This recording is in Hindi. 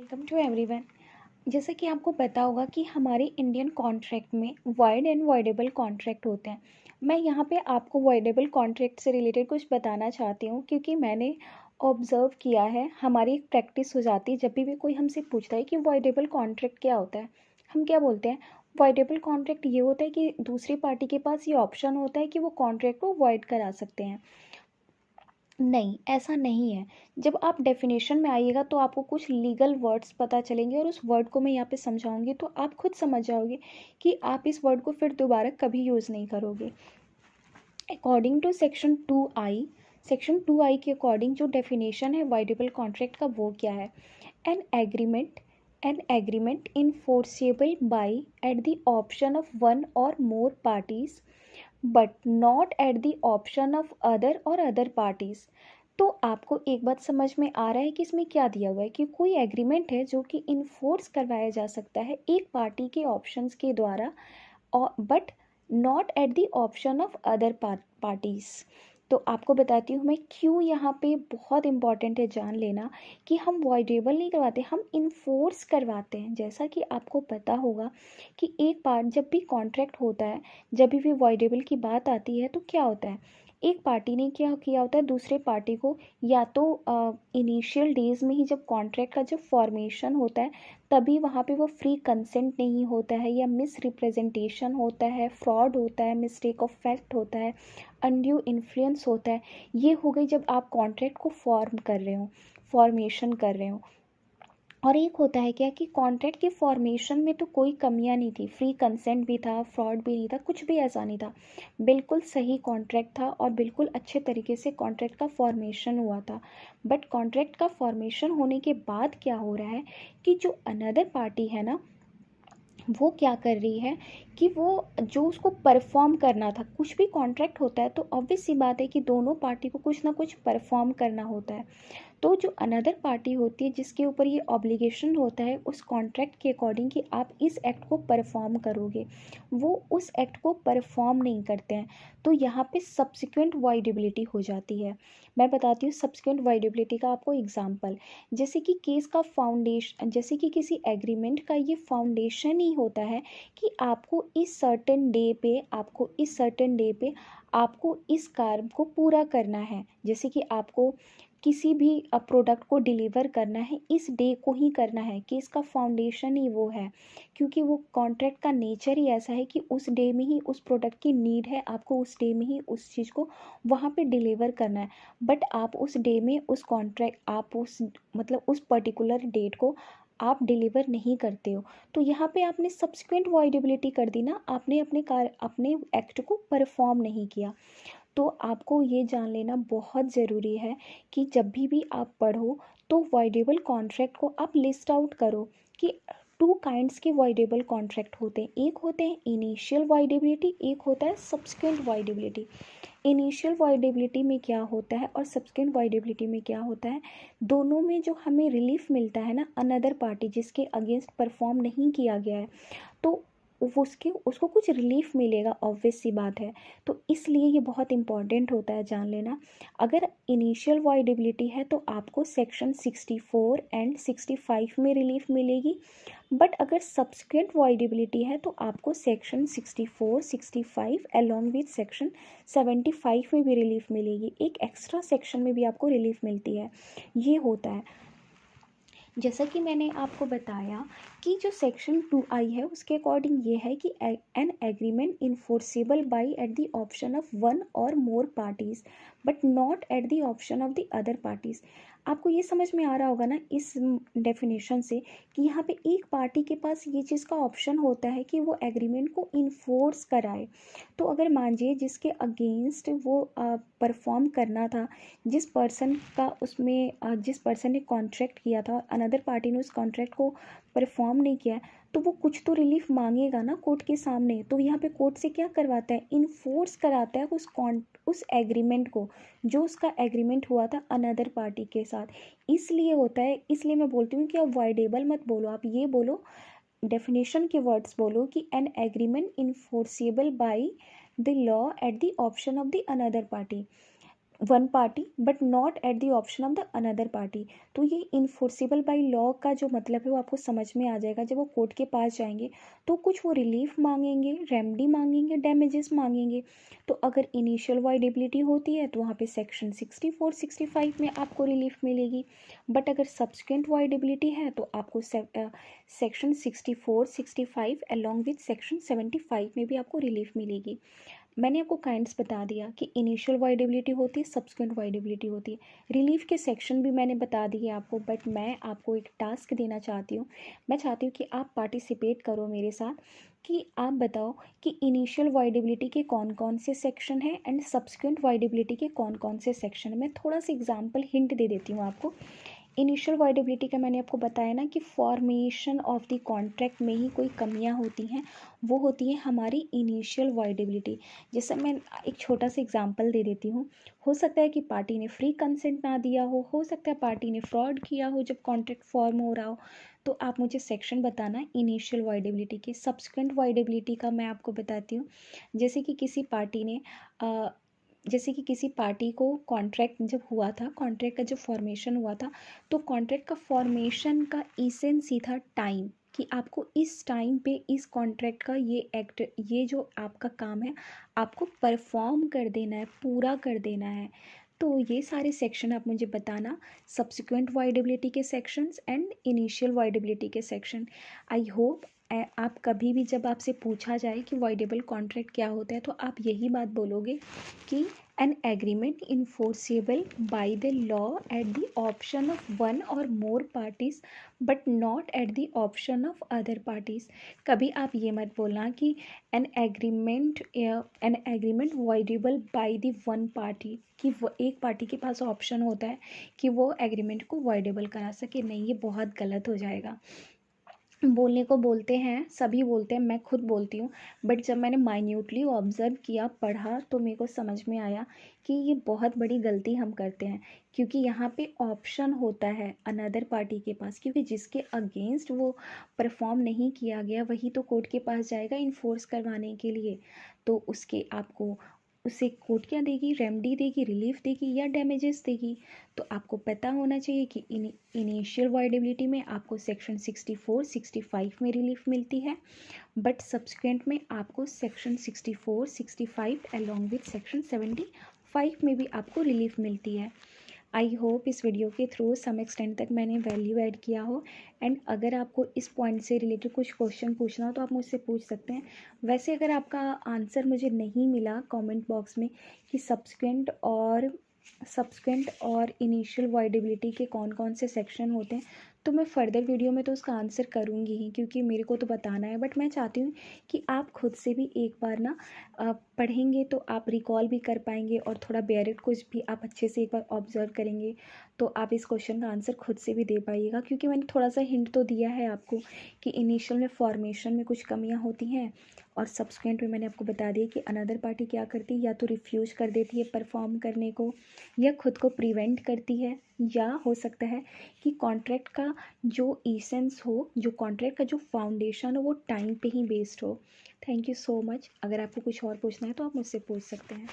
Welcome to everyone. जैसा कि आपको पता होगा कि हमारे इंडियन कॉन्ट्रैक्ट में वॉइड एंड वॉइडेबल कॉन्ट्रैक्ट होते हैं। मैं यहाँ पे आपको वॉइडेबल कॉन्ट्रैक्ट से रिलेटेड कुछ बताना चाहती हूँ, क्योंकि मैंने ऑब्ज़र्व किया है, हमारी एक प्रैक्टिस हो जाती है जब भी कोई हमसे पूछता है कि वॉइडेबल कॉन्ट्रैक्ट क्या होता है। हम क्या बोलते हैं, वॉइडेबल कॉन्ट्रैक्ट ये होता है कि दूसरी पार्टी के पास ये ऑप्शन होता है कि वो कॉन्ट्रैक्ट को वॉइड करा सकते हैं। नहीं, ऐसा नहीं है। जब आप डेफिनेशन में आइएगा तो आपको कुछ लीगल वर्ड्स पता चलेंगे और उस वर्ड को मैं यहाँ पे समझाऊंगी, तो आप खुद समझ जाओगे कि आप इस वर्ड को फिर दोबारा कभी यूज़ नहीं करोगे। अकॉर्डिंग टू सेक्शन 2I के अकॉर्डिंग जो डेफिनेशन है वाइडेबल कॉन्ट्रैक्ट का, वो क्या है? An agreement an agreement enforceable by at the option of one or more parties but not at the option of other or other parties. तो आपको एक बात समझ में आ रहा है कि इसमें क्या दिया हुआ है, कि कोई एग्रीमेंट है जो कि इन्फोर्स करवाया जा सकता है एक पार्टी के ऑप्शंस के द्वारा, but not at the option of other parties. तो आपको बताती हूँ मैं क्यों, यहाँ पे बहुत इंपॉर्टेंट है जान लेना कि हम वॉइडेबल नहीं करवाते, हम इन्फोर्स करवाते हैं। जैसा कि आपको पता होगा कि एक पार्ट जब भी कॉन्ट्रैक्ट होता है, जब भी वॉइडेबल की बात आती है, तो क्या होता है, एक पार्टी ने क्या किया होता है दूसरे पार्टी को, या तो इनिशियल डेज में ही जब कॉन्ट्रैक्ट का जब फॉर्मेशन होता है तभी वहाँ पे वो फ्री कंसेंट नहीं होता है, या मिस रिप्रेजेंटेशन होता है, फ्रॉड होता है, मिस्टेक ऑफ फैक्ट होता है, अनड्यू इन्फ्लुएंस होता है। ये हो गई जब आप कॉन्ट्रैक्ट को फॉर्मेशन कर रहे हो। और एक होता है क्या कि कॉन्ट्रैक्ट के फॉर्मेशन में तो कोई कमियां नहीं थी, फ्री कंसेंट भी था, फ्रॉड भी नहीं था, कुछ भी ऐसा नहीं था, बिल्कुल सही कॉन्ट्रैक्ट था और बिल्कुल अच्छे तरीके से कॉन्ट्रैक्ट का फॉर्मेशन हुआ था। बट कॉन्ट्रैक्ट का फॉर्मेशन होने के बाद क्या हो रहा है कि जो अनदर पार्टी है ना, वो क्या कर रही है कि वो जो उसको परफॉर्म करना था, कुछ भी कॉन्ट्रैक्ट होता है तो ऑब्वियस सी बात है कि दोनों पार्टी को कुछ ना कुछ परफॉर्म करना होता है। तो जो अनदर पार्टी होती है जिसके ऊपर ये ऑब्लिगेशन होता है उस कॉन्ट्रैक्ट के अकॉर्डिंग कि आप इस एक्ट को परफॉर्म करोगे, वो उस एक्ट को परफॉर्म नहीं करते हैं, तो यहाँ पे सब्सिक्वेंट वॉइडेबिलिटी हो जाती है। मैं बताती हूँ सब्सिक्वेंट वॉइडेबिलिटी का आपको एग्जांपल। जैसे कि केस का फाउंडेशन, जैसे कि किसी एग्रीमेंट का ये फाउंडेशन ही होता है कि आपको इस सर्टेन डे पे, आपको इस कार्य को पूरा करना है। जैसे कि आपको किसी भी प्रोडक्ट को डिलीवर करना है, इस डे को ही करना है, कि इसका फाउंडेशन ही वो है, क्योंकि वो कॉन्ट्रैक्ट का नेचर ही ऐसा है कि उस डे में ही उस प्रोडक्ट की नीड है, आपको उस डे में ही उस चीज़ को वहाँ पे डिलीवर करना है। बट आप उस डे में उस कॉन्ट्रैक्ट, आप उस मतलब उस पर्टिकुलर डेट को आप डिलीवर नहीं करते हो, तो यहाँ पे आपने सब्सिक्वेंट वॉइडेबिलिटी कर दी ना, आपने अपने एक्ट को परफॉर्म नहीं किया। तो आपको ये जान लेना बहुत ज़रूरी है कि जब भी आप पढ़ो तो वॉइडेबल कॉन्ट्रैक्ट को आप लिस्ट आउट करो कि टू काइंड्स के वॉइडेबल कॉन्ट्रैक्ट होते हैं। एक होते हैं इनिशियल वॉइडेबिलिटी, एक होता है सब्सिक्वेंट वॉइडेबिलिटी। इनिशियल वॉइडेबिलिटी में क्या होता है और सब्सिक्वेंट वॉइडेबिलिटी में क्या होता है, दोनों में जो हमें रिलीफ मिलता है ना, अनदर पार्टी जिसके अगेंस्ट परफॉर्म नहीं किया गया है, तो उसको कुछ रिलीफ मिलेगा, ऑब्वियस सी बात है। तो इसलिए ये बहुत इंपॉर्टेंट होता है जान लेना। अगर इनिशियल वॉइडेबिलिटी है तो आपको सेक्शन 64 एंड 65 में रिलीफ मिलेगी, बट अगर सब्सिक्वेंट वॉइडेबिलिटी है तो आपको सेक्शन 64, 65 अलॉन्ग विथ सेक्शन 75 में भी रिलीफ मिलेगी, एक एक्स्ट्रा सेक्शन में भी आपको रिलीफ मिलती है। ये होता है। जैसा कि मैंने आपको बताया कि जो सेक्शन 2I है उसके अकॉर्डिंग ये है कि an agreement enforceable by at the option of one or more parties but not at the option of the other parties. आपको ये समझ में आ रहा होगा ना इस डेफिनेशन से कि यहाँ पे एक पार्टी के पास ये चीज़ का ऑप्शन होता है कि वो एग्रीमेंट को इन्फोर्स कराए। तो अगर मानिए जिसके अगेंस्ट वो परफॉर्म करना था, जिस पर्सन ने कॉन्ट्रैक्ट किया था, अनदर पार्टी ने उस कॉन्ट्रैक्ट को परफॉर्म नहीं किया, तो वो कुछ तो रिलीफ मांगेगा ना कोर्ट के सामने। तो यहाँ पे कोर्ट से क्या करवाता है, इन्फोर्स कराता है उस एग्रीमेंट को, जो उसका एग्रीमेंट हुआ था अनदर पार्टी के साथ। इसलिए होता है, इसलिए मैं बोलती हूँ कि आप वाइडेबल मत बोलो, आप ये बोलो, डेफिनेशन के वर्ड्स बोलो कि an agreement enforceable by the law at the option of the another party. One party but not at the option of the another party. तो ये इन्फोर्सेबल बाय लॉ का जो मतलब है वो आपको समझ में आ जाएगा। जब वो कोर्ट के पास जाएंगे तो कुछ वो रिलीफ मांगेंगे, रेमेडी मांगेंगे, डैमेजेस मांगेंगे। तो अगर इनिशियल वाइडेबिलिटी होती है तो वहाँ पे सेक्शन 64 65 में आपको रिलीफ मिलेगी। बट अगर सब्सिक्वेंट वाइडेबिलिटी है तो आपको सेक्शन 64 65 अलॉन्ग विथ सेक्शन 75 में भी आपको रिलीफ मिलेगी। मैंने आपको काइंड्स बता दिया कि इनिशियल वाइडेबिलिटी होती है, सब्सिक्वेंट वाइडेबिलिटी होती है। रिलीफ के सेक्शन भी मैंने बता दिए आपको, बट मैं आपको एक टास्क देना चाहती हूँ। मैं चाहती हूँ कि आप पार्टिसिपेट करो मेरे साथ, कि आप बताओ कि इनिशियल वाइडेबिलिटी के कौन कौन से सेक्शन हैं एंड सब्सिक्वेंट वाइडेबिलिटी के कौन कौन से सेक्शन हैं। मैं थोड़ा सा एग्जाम्पल हिंट दे देती हूँ आपको। इनिशियल वाइडेबिलिटी का मैंने आपको बताया ना कि फॉर्मेशन ऑफ द कॉन्ट्रैक्ट में ही कोई कमियां होती हैं, वो होती है हमारी इनिशियल वाइडेबिलिटी। जैसे मैं एक छोटा सा एग्जांपल दे देती हूँ। हो सकता है कि पार्टी ने फ्री कंसेंट ना दिया हो सकता है पार्टी ने फ्रॉड किया हो जब कॉन्ट्रैक्ट फॉर्म हो रहा हो। तो आप मुझे सेक्शन बताना इनिशियल वाइडेबिलिटी के। सब्सिक्वेंट वाइडेबिलिटी का मैं आपको बताती हूँ। जैसे कि किसी पार्टी ने जैसे कि किसी पार्टी को कॉन्ट्रैक्ट जब हुआ था, कॉन्ट्रैक्ट का जब फॉर्मेशन हुआ था, तो कॉन्ट्रैक्ट का फॉर्मेशन का इसेंस ही था टाइम, कि आपको इस टाइम पे इस कॉन्ट्रैक्ट का ये जो आपका काम है आपको परफॉर्म कर देना है, पूरा कर देना है। तो ये सारे सेक्शन आप मुझे बताना, सब्सिक्वेंट वाइडेबिलिटी के सेक्शंस एंड इनिशियल वाइडेबिलिटी के सेक्शन। आई होप आप कभी भी जब आपसे पूछा जाए कि वाइडेबल कॉन्ट्रैक्ट क्या होता है तो आप यही बात बोलोगे कि an agreement enforceable by the law at the option of one or more parties but not at the option of other parties. कभी आप ये मत बोलना कि an agreement voidable by the one party, कि वो एक पार्टी के पास ऑप्शन होता है कि वो एग्रीमेंट को वाइडेबल करा सके। नहीं, ये बहुत गलत हो जाएगा। बोलने को बोलते हैं, सभी बोलते हैं, मैं खुद बोलती हूँ, बट जब मैंने माइन्यूटली ऑब्ज़र्व किया, पढ़ा, तो मेरे को समझ में आया कि ये बहुत बड़ी गलती हम करते हैं। क्योंकि यहाँ पे ऑप्शन होता है अनदर पार्टी के पास, क्योंकि जिसके अगेंस्ट वो परफॉर्म नहीं किया गया वही तो कोर्ट के पास जाएगा इन्फोर्स करवाने के लिए। तो उसके आपको उसे कोर्ट क्या देगी, रेमेडी देगी, रिलीफ देगी या डैमेजेस देगी। तो आपको पता होना चाहिए कि इनिशियल वाइडेबिलिटी में आपको सेक्शन 64 65 में रिलीफ मिलती है, बट सब्सिक्वेंट में आपको सेक्शन 64 65 अलॉन्ग विथ सेक्शन 75 में भी आपको रिलीफ मिलती है। आई होप इस वीडियो के थ्रू सम एक्सटेंट तक मैंने वैल्यू ऐड किया हो। एंड अगर आपको इस पॉइंट से रिलेटेड कुछ क्वेश्चन पूछना हो तो आप मुझसे पूछ सकते हैं। वैसे अगर आपका आंसर मुझे नहीं मिला कमेंट बॉक्स में कि सब्सिक्वेंट और इनिशियल वाइडेबिलिटी के कौन कौन से सेक्शन होते हैं, तो मैं फर्दर वीडियो में तो उसका आंसर करूँगी ही, क्योंकि मेरे को तो बताना है। बट मैं चाहती हूँ कि आप खुद से भी एक बार ना पढ़ेंगे तो आप रिकॉल भी कर पाएंगे, और थोड़ा बेयरिट कुछ भी आप अच्छे से एक बार ऑब्जर्व करेंगे तो आप इस क्वेश्चन का आंसर खुद से भी दे पाइएगा। क्योंकि मैंने थोड़ा सा हिंट तो दिया है आपको कि इनिशियल में फॉर्मेशन में कुछ कमियाँ होती हैं, और सब्सिक्वेंट में मैंने आपको बता दिया कि अनदर पार्टी क्या करती है, या तो रिफ्यूज कर देती है परफॉर्म करने को, या खुद को प्रिवेंट करती है, या हो सकता है कि कॉन्ट्रैक्ट का जो इसेंस हो, जो कॉन्ट्रैक्ट का जो फाउंडेशन हो वो टाइम पे ही बेस्ड हो। Thank you so much. अगर आपको कुछ और पूछना है तो आप मुझसे पूछ सकते हैं।